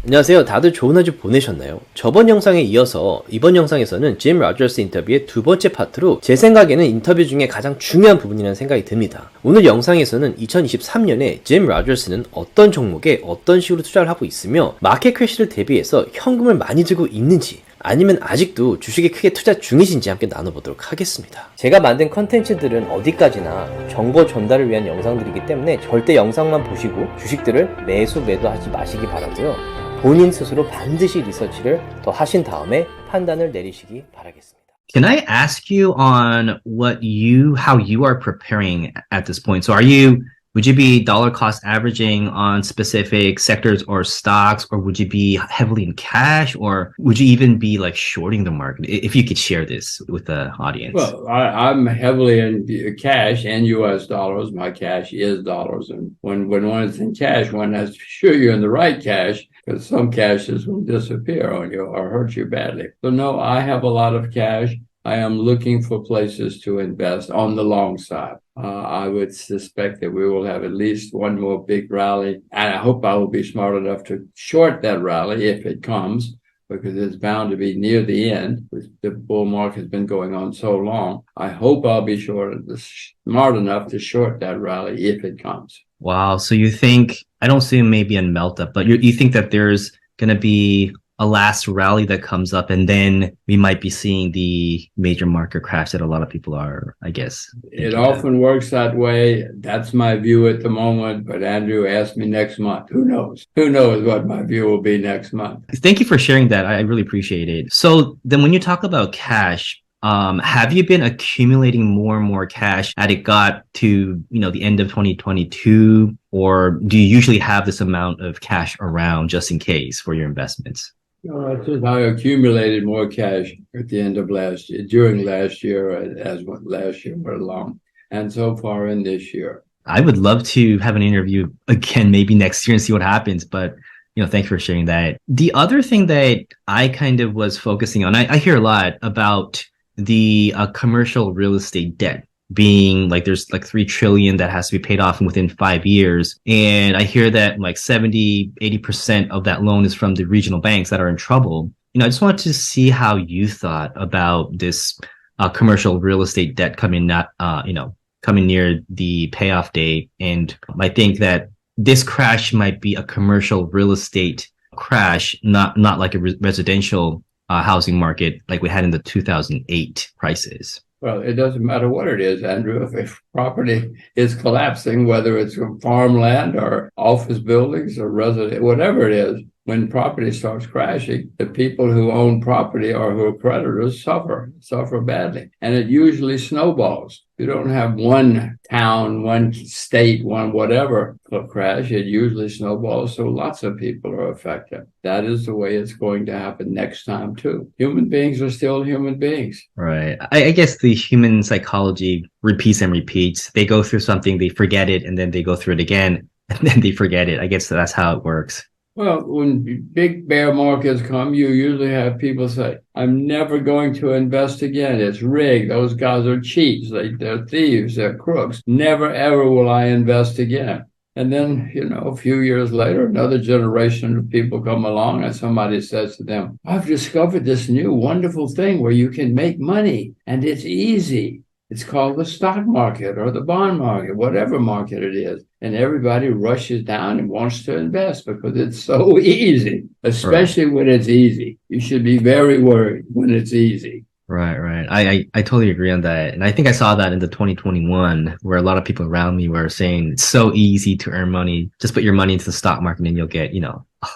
안녕하세요. 다들 좋은 한 주 보내셨나요? 저번 영상에 이어서 이번 영상에서는 짐 로저스 인터뷰의 두 번째 파트로 제 생각에는 인터뷰 중에 가장 중요한 부분이라는 생각이 듭니다. 오늘 영상에서는 2023년에 짐 로저스는 어떤 종목에 어떤 식으로 투자를 하고 있으며 마켓 크래쉬를 대비해서 현금을 많이 들고 있는지, 아니면 아직도 주식에 크게 투자 중이신지 함께 나눠보도록 하겠습니다. 제가 만든 컨텐츠들은 어디까지나 정보 전달을 위한 영상들이기 때문에 절대 영상만 보시고 주식들을 매수 매도하지 마시기 바라고요. 본인 스스로 반드시 리서치를 더 하신 다음에 판단을 내리시기 바라겠습니다. Can I ask you on how you are preparing at this point? So would you be dollar cost averaging on specific sectors or stocks, or would you be heavily in cash, or would you even be like shorting the market? If you could share this with the audience. Well, I'm heavily in cash and U.S. dollars. My cash is dollars. And when one is in cash, one has to be sure you're in the right cash, because some cashes will disappear on you or hurt you badly. So no, I have a lot of cash. I am looking for places to invest on the long side. I would suspect that we will have at least one more big rally, and I hope I will be smart enough to short that rally if it comes, because it's bound to be near the end. The bull market has been going on so long. I hope I'll be smart enough to short that rally if it comes. Wow. So you think, I don't see maybe a melt up, but you think that there's going to be a last rally that comes up, and then we might be seeing the major market crash that a lot of people are, I guess. It often works that way. That's my view at the moment. But Andrew, ask me next month. Who knows? Who knows what my view will be next month? Thank you for sharing that. I really appreciate it. So then when you talk about cash, have you been accumulating more and more cash as it got to, the end of 2022, or do you usually have this amount of cash around just in case for your investments? I accumulated more cash at the end of during last year, as last year went along, and so far in this year. I would love to have an interview again, maybe next year, and see what happens. But, thanks for sharing that. The other thing that I kind of was focusing on, I hear a lot about the commercial real estate debt being like, there's like 3 trillion that has to be paid off within 5 years. And I hear that like 70-80% of that loan is from the regional banks that are in trouble. I just wanted to see how you thought about this commercial real estate debt coming near the payoff date. And I think that this crash might be a commercial real estate crash, not like a residential housing market like we had in the 2008 crisis. Well, it doesn't matter what it is, Andrew. If property is collapsing, whether it's farmland or office buildings or resident, whatever it is, when property starts crashing, the people who own property or who are creditors suffer badly. And it usually snowballs. You don't have one town, one state, one whatever crash. It usually snowballs, so lots of people are affected. That is the way it's going to happen next time, too. Human beings are still human beings. Right. I guess the human psychology repeats and repeats. They go through something, they forget it, and then they go through it again, and then they forget it. I guess that's how it works. Well, when big bear markets come, you usually have people say, I'm never going to invest again. It's rigged. Those guys are cheats. They're thieves. They're crooks. Never, ever will I invest again. And then, a few years later, another generation of people come along and somebody says to them, I've discovered this new wonderful thing where you can make money and it's easy. It's called the stock market or the bond market, whatever market it is. And everybody rushes down and wants to invest because it's so easy, especially when it's easy. You should be very worried when it's easy. Right. I totally agree on that. And I think I saw that in the 2021, where a lot of people around me were saying it's so easy to earn money. Just put your money into the stock market and you'll get,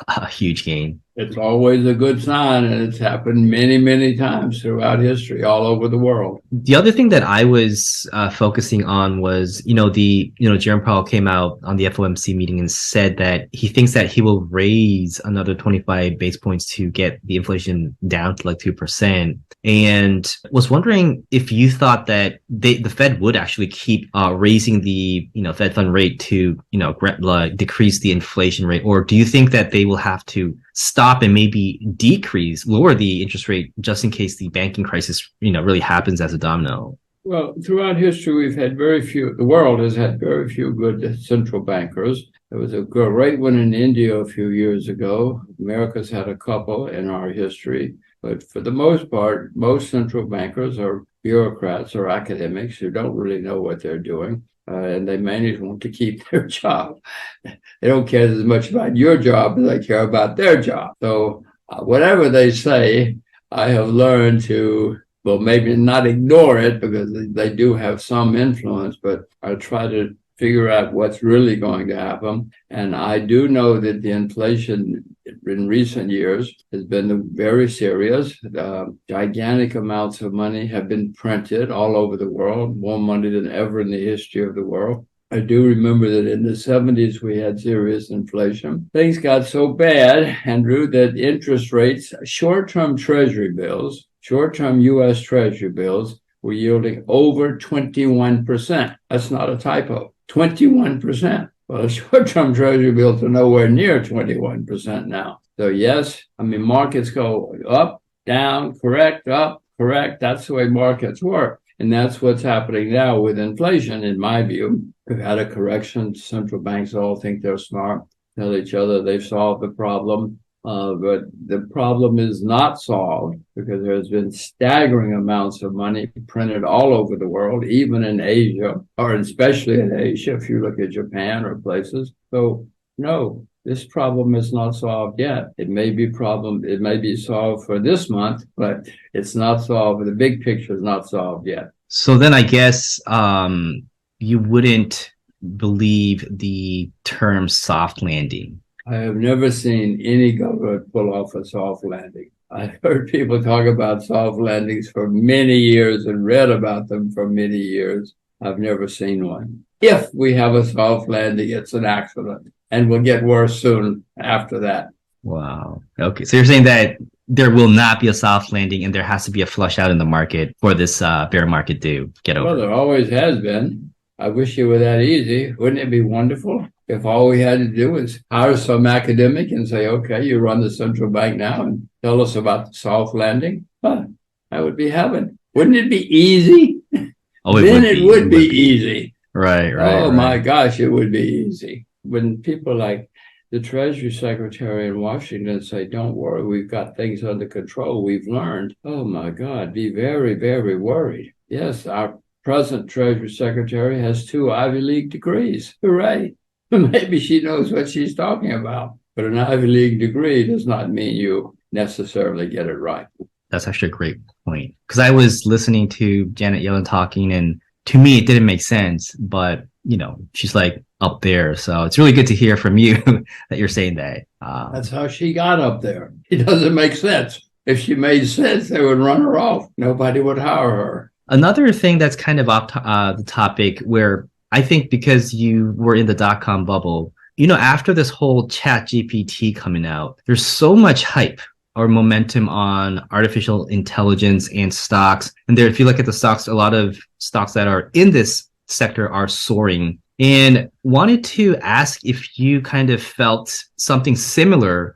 a huge gain. It's always a good sign, and it's happened many, many times throughout history, all over the world. The other thing that I was focusing on was, Jerome Powell came out on the FOMC meeting and said that he thinks that he will raise another 25 base points to get the inflation down to like 2%. And was wondering if you thought that the Fed would actually keep raising the, Fed fund rate to, decrease the inflation rate, or do you think that they will have to stop and maybe lower the interest rate just in case the banking crisis, really happens as a domino? Well, throughout history, the world has had very few good central bankers. There was a great one in India a few years ago. America's had a couple in our history. But for the most part, most central bankers are bureaucrats or academics who don't really know what they're doing. And they mainly want to keep their job. They don't care as much about your job as they care about their job. So whatever they say, I have learned to, well, maybe not ignore it because they do have some influence, but I try to figure out what's really going to happen. And I do know that the inflation in recent years has been very serious. Gigantic amounts of money have been printed all over the world, more money than ever in the history of the world. I do remember that in the 70s, we had serious inflation. Things got so bad, Andrew, that interest rates, short-term treasury bills, short-term U.S. treasury bills were yielding over 21%. That's not a typo. 21%. Well, short-term treasury bills are nowhere near 21% now. So yes, I mean, markets go up, down, correct, up, correct. That's the way markets work. And that's what's happening now with inflation, in my view. We've had a correction. Central banks all think they're smart, tell each other they've solved the problem. But the problem is not solved because there's been staggering amounts of money printed all over the world, even in Asia, or especially in Asia, if you look at Japan or places. So, no, this problem is not solved yet. It may be solved for this month, but it's not solved. The big picture is not solved yet. So then I guess you wouldn't believe the term soft landing. I have never seen any government pull off a soft landing. I've heard people talk about soft landings for many years and read about them for many years. I've never seen one. If we have a soft landing, it's an accident and will get worse soon after that. Wow. Okay. So you're saying that there will not be a soft landing and there has to be a flush out in the market for this bear market to get over. Well, there always has been. I wish it were that easy. Wouldn't it be wonderful if all we had to do was hire some academic and say, okay, you run the central bank now and tell us about the soft landing? Huh, that would be heaven. Wouldn't it be easy? Oh, Then it would be easy. Right. Oh, my gosh, it would be easy. When people like the Treasury Secretary in Washington say, don't worry, we've got things under control, we've learned. Oh, my God, be very, very worried. Yes, our present Treasury Secretary has 2 Ivy League degrees. Hooray. Maybe she knows what she's talking about. But an Ivy League degree does not mean you necessarily get it right. That's actually a great point. Because I was listening to Janet Yellen talking, and to me, it didn't make sense. But, you know, she's like up there. So it's really good to hear from you that you're saying that. That's how she got up there. It doesn't make sense. If she made sense, they would run her off. Nobody would hire her. Another thing that's kind of off the topic, where I think because you were in the dot-com bubble, you know, after this whole chat GPT coming out, there's so much hype or momentum on artificial intelligence and stocks. And there, if you look at the stocks, a lot of stocks that are in this sector are soaring. And wanted to ask if you kind of felt something similar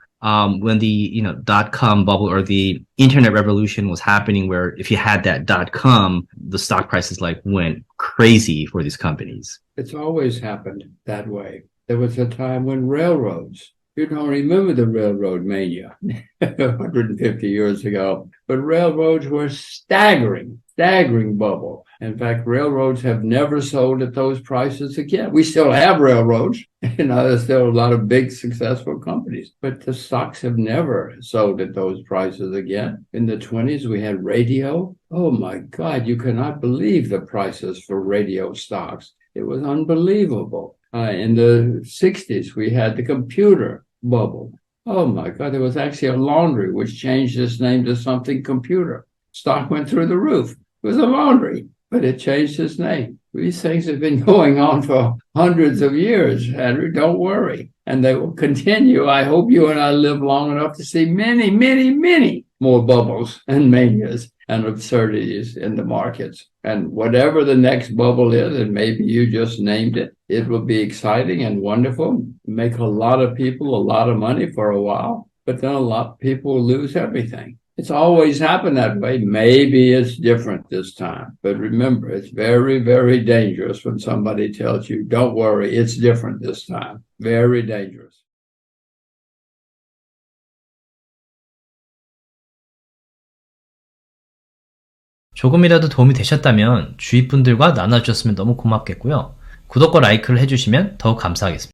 when the dot-com bubble or the internet revolution was happening, where if you had that .com, the stock prices like went crazy for these companies. It's always happened that way. There was a time when railroads, you don't remember the railroad mania 150 years ago, but railroads were staggering bubble. In fact, railroads have never sold at those prices again. We still have railroads. There's still a lot of big successful companies, but the stocks have never sold at those prices again. In the 20s, we had radio. Oh my God, you cannot believe the prices for radio stocks. It was unbelievable. In the 60s, we had the computer bubble. Oh my God, there was actually a laundry which changed its name to something computer. Stock went through the roof. It was a laundry, but it changed its name. These things have been going on for hundreds of years, Andrew. Don't worry. And they will continue. I hope you and I live long enough to see many, many, many more bubbles and manias and absurdities in the markets. And whatever the next bubble is, and maybe you just named it, it will be exciting and wonderful, make a lot of people a lot of money for a while, but then a lot of people will lose everything. It's always happened that way. Maybe it's different this time. But remember, it's very, very dangerous when somebody tells you, don't worry, it's different this time. Very dangerous. 조금이라도 도움이 되셨다면 주위 분들과 나눠주셨으면 너무 고맙겠고요. 구독과 라이크를 해주시면 더욱 감사하겠습니다.